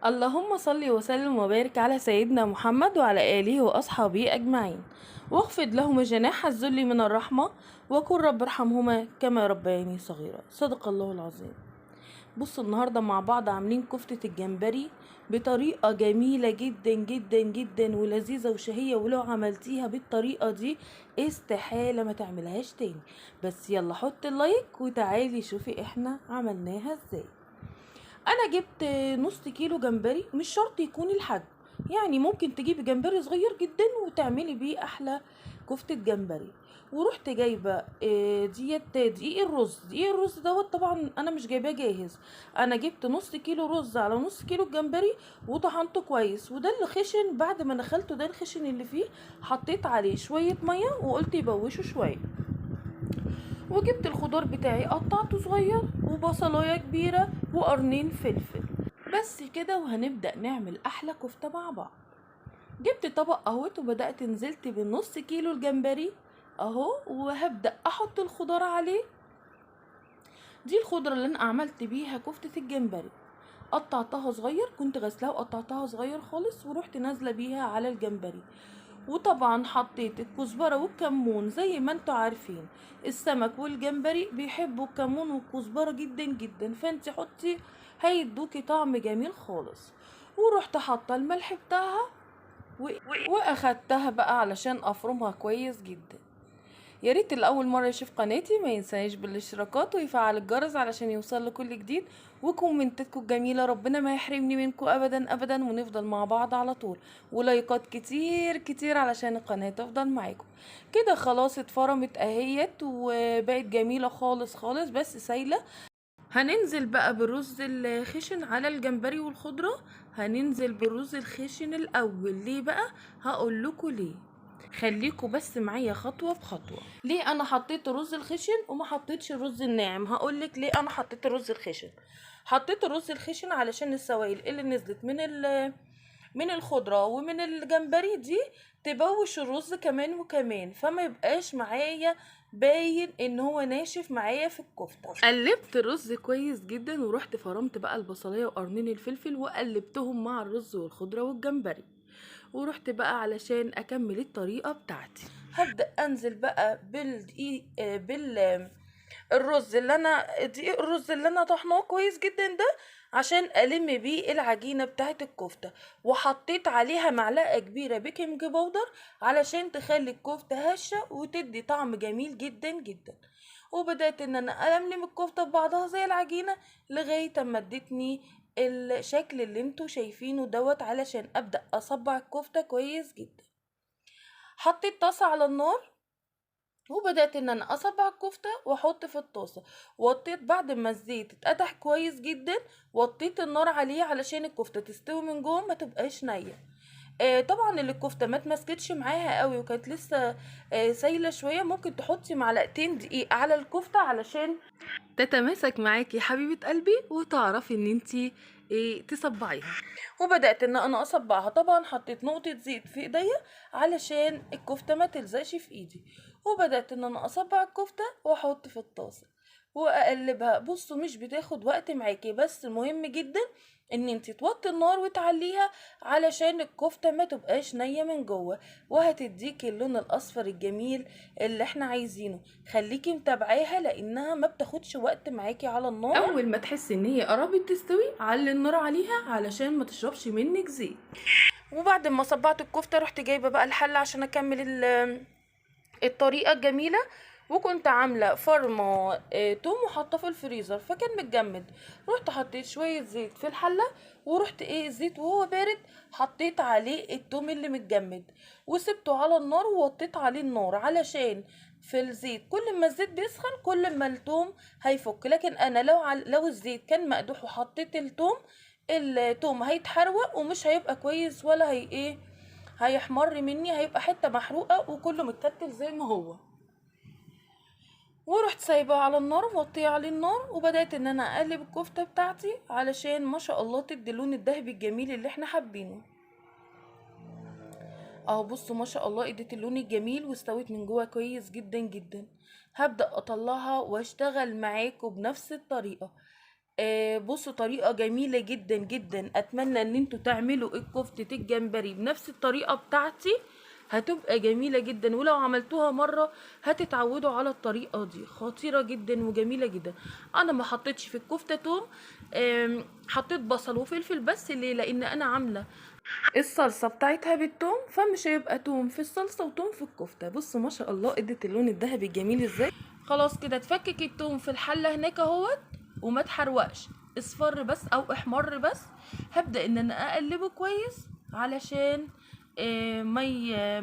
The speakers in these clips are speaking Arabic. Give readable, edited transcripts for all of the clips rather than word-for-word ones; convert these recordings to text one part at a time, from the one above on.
اللهم صل وسلم وبارك على سيدنا محمد وعلى آله وأصحابه أجمعين، واخفض لهما جناح الذل من الرحمة، وقل رب ارحمهما كما ربياني صغيرا. صدق الله العظيم. بصوا النهاردة مع بعض عاملين كفتة الجمبري بطريقة جميلة جدا جدا جدا ولذيذة وشهية، ولو عملتيها بالطريقة دي استحالة ما تعملهاش تاني. بس يلا حط اللايك وتعالي شوفي احنا عملناها ازاي. انا جبت نص كيلو جمبري، مش شرط يكون الحجم، يعني ممكن تجيبي جمبري صغير جدا وتعملي بيه احلى كفتة جمبري. ورحت جايبه دقيق الرز دوت، طبعا انا مش جايباه جاهز. انا جبت نص كيلو رز على نص كيلو جمبري وطحنته كويس، وده اللي خشن. بعد ما نخلته ده الخشن اللي فيه، حطيت عليه شويه ميه وقلت يبوشوا شويه. وجبت الخضار بتاعي قطعته صغير، وبصلايه كبيره وقرنين فلفل. بس كده وهنبدأ نعمل احلى كفتة مع بعض. جبت طبق اهوت وبدأت نزلت بالنص كيلو الجمبري اهو، وهبدأ احط الخضار عليه. دي الخضرة اللي انا عملت بيها كفتة الجمبري. قطعتها صغير، كنت غسلاها وقطعتها صغير خالص، ورحت نازلة بيها على الجمبري. وطبعا حطيت الكزبرة والكمون زي ما انتوا عارفين، السمك والجمبري بيحبوا الكمون والكزبرة جدا جدا، فانت حطي هيدوكي طعم جميل خالص. ورحت حاطه الملح بتاعها و... واخدتها بقى علشان افرمها كويس جدا. يا ريت اللي اول مره يشوف قناتي ما ينساش بالاشتراكات ويفعل الجرس علشان يوصل له كل جديد، وكومنتاتكم الجميله ربنا ما يحرمني منكم ابدا ابدا، ونفضل مع بعض على طول. ولايكات كتير كتير علشان القناه تفضل معاكم. كده خلاص اتفرمت اهيت وبقت جميله خالص خالص بس سايله. هننزل بقى بالرز الخشن على الجمبري والخضره. هننزل بالرز الخشن الاول. ليه بقى؟ هقول لكم ليه. خليكوا بس معايا خطوه بخطوه. ليه انا حطيت الرز الخشن وما حطيتش الرز الناعم؟ هقولك ليه انا حطيت الرز الخشن. حطيت الرز الخشن علشان السوائل اللي نزلت من الخضره ومن الجمبري دي تبوش الرز كمان وكمان، فما يبقاش معايا باين ان هو ناشف معايا في الكفته. قلبت الرز كويس جدا، ورحت فرمت بقى البصليه وقرنين الفلفل وقلبتهم مع الرز والخضره والجمبري. ورحت بقى علشان اكمل الطريقه بتاعتي. هبدا انزل بقى بالدقيق الرز اللي انا طحناه كويس جدا ده، عشان الم بيه العجينه بتاعه الكفته. وحطيت عليها معلقه كبيره بيكنج باودر علشان تخلي الكفته هشه وتدي طعم جميل جدا جدا. وبدات ان انا الملم الكفته ببعضها زي العجينه لغايه اما ادتني الشكل اللي انتوا شايفينه دوت، علشان ابدا اصبع الكفته كويس جدا. حطيت طاسه على النار وبدات ان انا اصبع الكفته واحط في الطاسه. وطيت بعد ما الزيت اتقدح كويس جدا، وطيت النار عليه علشان الكفته تستوي من جوه ما تبقاش نيه. طبعا اللي الكفته ما اتمسكتش معاها قوي وكانت لسه سايله شويه، ممكن تحطي معلقتين دقيق على الكفته علشان تتماسك معاكي حبيبه قلبي وتعرفي ان انتي تصبعيها. وبدات ان انا اصبعها. طبعا حطيت نقطه زيت في ايديا علشان الكفته ما تلزقش في ايدي. وبدات ان انا اصبع الكفته واحط في الطاسه واقلبها. بصوا مش بتاخد وقت معاكي، بس مهم جدا ان انت توطي النار وتعليها علشان الكفته ما تبقاش نيه من جوه، وهتديكي اللون الاصفر الجميل اللي احنا عايزينه. خليكي متابعاها لانها ما بتاخدش وقت معاكي على النار. اول ما تحسي ان هي قربت تستوي علي النار عليها علشان ما تشربش منك زيت. وبعد ما صبعت الكفته رحت جايبه بقى الحله عشان اكمل الطريقه الجميله. وكنت عامله فرمه توم وحاطاه في الفريزر فكان متجمد. رحت حطيت شويه زيت في الحله، ورحت الزيت وهو بارد حطيت عليه التوم اللي متجمد وسبته على النار ووطيت عليه النار علشان في الزيت كل ما الزيت بيسخن كل ما التوم هيفك. لكن انا لو الزيت كان مقدوح وحطيت التوم هيتحروق ومش هيبقى كويس ولا هيحمر مني، هيبقى حته محروقه وكله متكتل زي ما هو. ورحت سايباه على النار ووطيه عليه النار، وبدات ان انا اقلب الكفته بتاعتي علشان ما شاء الله تدي اللون الذهبي الجميل اللي احنا حابينه. اهو بصوا ما شاء الله ادت اللون الجميل واستوت من جوه كويس جدا جدا. هبدا اطلعها واشتغل معاكم بنفس الطريقه. بصوا طريقة جميلة جدا جدا، اتمنى ان انتوا تعملوا الكفتة الجمبري بنفس الطريقة بتاعتي، هتبقى جميلة جدا. ولو عملتوها مرة هتتعودوا على الطريقة دي، خطيرة جدا وجميلة جدا. انا ما حطيتش في الكفتة توم، حطيت بصل وفلفل بس. ليه؟ لان انا عاملة الصلصة بتاعتها بالثوم، فمش هيبقى توم في الصلصة وتوم في الكفتة. بصوا ما شاء الله ادت اللون الذهبي الجميل ازاي. خلاص كده تفكك التوم في الحلة هناك اهوت، وما تحروقش، اصفر بس او احمر بس. هبدأ ان انا اقلبه كويس علشان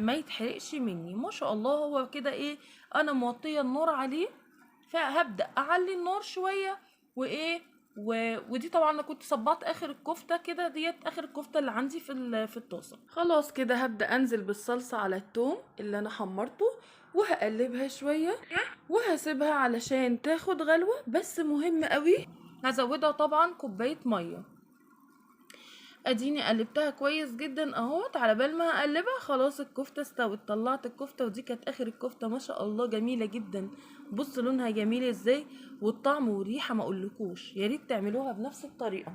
ما يتحرقش مني. ما شاء الله هو كده ايه، انا موطيه النار عليه، فهبدأ اعلي النار شويه. وايه ودي طبعا انا كنت صبعت اخر الكفته كده، ديت اخر الكفته اللي عندي في الطاسه. خلاص كده هبدأ انزل بالصلصه على التوم اللي انا حمرته، وهقلبها شويه وهسيبها علشان تاخد غلوه. بس مهم قوي هزودها طبعا كوبايه ميه. اديني قلبتها كويس جدا اهوت. على بال ما هقلبها خلاص الكفته استوت. طلعت الكفته ودي كانت اخر الكفته. ما شاء الله جميله جدا. بص لونها جميل ازاي، والطعم والريحه ما اقولكوش. يا ريت تعملوها بنفس الطريقه.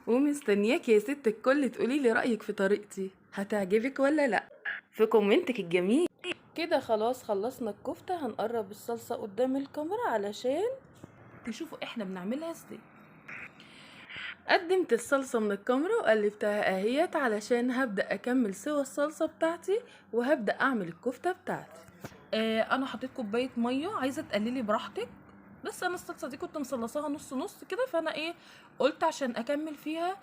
ومستنياك يا ست الكل تقولي لي رايك في طريقتي، هتعجبك ولا لا في كومنتك الجميل. كده خلاص خلصنا الكفته. هنقرب الصلصه قدام الكاميرا علشان تشوفوا احنا بنعملها ازاي. قدمت الصلصة من الكاميرا وقلبتها اهيت علشان هبدأ اكمل سوا الصلصة بتاعتي، وهبدأ اعمل الكفتة بتاعتي. انا حطيت كوباية مية، عايزة تقللي براحتك، بس انا الصلصة دي كنت مصلصاها نص نص كده، فانا ايه قلت عشان اكمل فيها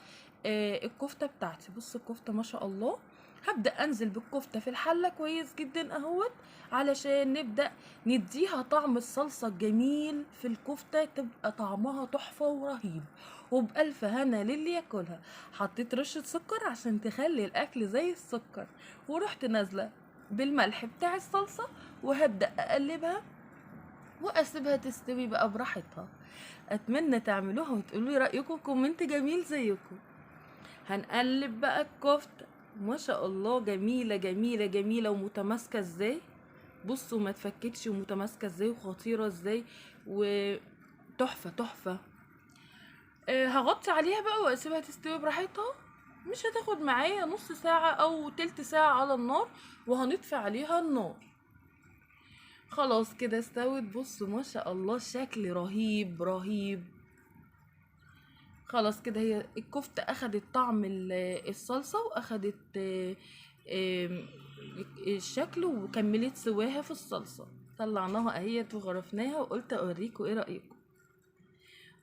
الكفتة بتاعتي. بص الكفتة ما شاء الله. هبدأ انزل بالكفتة في الحلة كويس جدا اهوت علشان نبدأ نديها طعم الصلصة الجميل في الكفتة، تبقى طعمها تحفة ورهيب. وبألف هنا للي ياكلها. حطيت رشة سكر عشان تخلي الاكل زي السكر، ورحت نازلة بالملح بتاع الصلصة، وهبدأ اقلبها واسيبها تستوي بقى براحتها. اتمنى تعملوها وتقولوا لي رايكم كومنت جميل زيكم. هنقلب بقى الكفته. ما شاء الله جميله جميله جميله ومتماسكه ازاي. بصوا ما تفكتش ومتماسكه ازاي وخطيره ازاي وتحفه تحفه. هغطي عليها بقى واسيبها تستوي براحتها. مش هتاخد معايا نص ساعه او تلت ساعه على النار، وهنطفي عليها النار. خلاص كده استوت. بصوا ما شاء الله شكل رهيب رهيب. خلاص كده هي الكفتة اخدت طعم الصلصة، واخدت الشكل، وكملت سواها في الصلصة. طلعناها اهيت وغرفناها، وقلت اوريكم ايه رأيكم.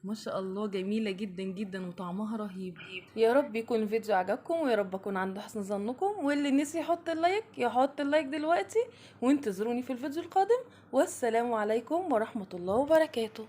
ما شاء الله جميلة جدا جدا وطعمها رهيب. يا رب يكون الفيديو عجبكم، ويا رب اكون عند حسن ظنكم. واللي نسي يحط اللايك يحط اللايك دلوقتي، وانتظروني في الفيديو القادم. والسلام عليكم ورحمة الله وبركاته.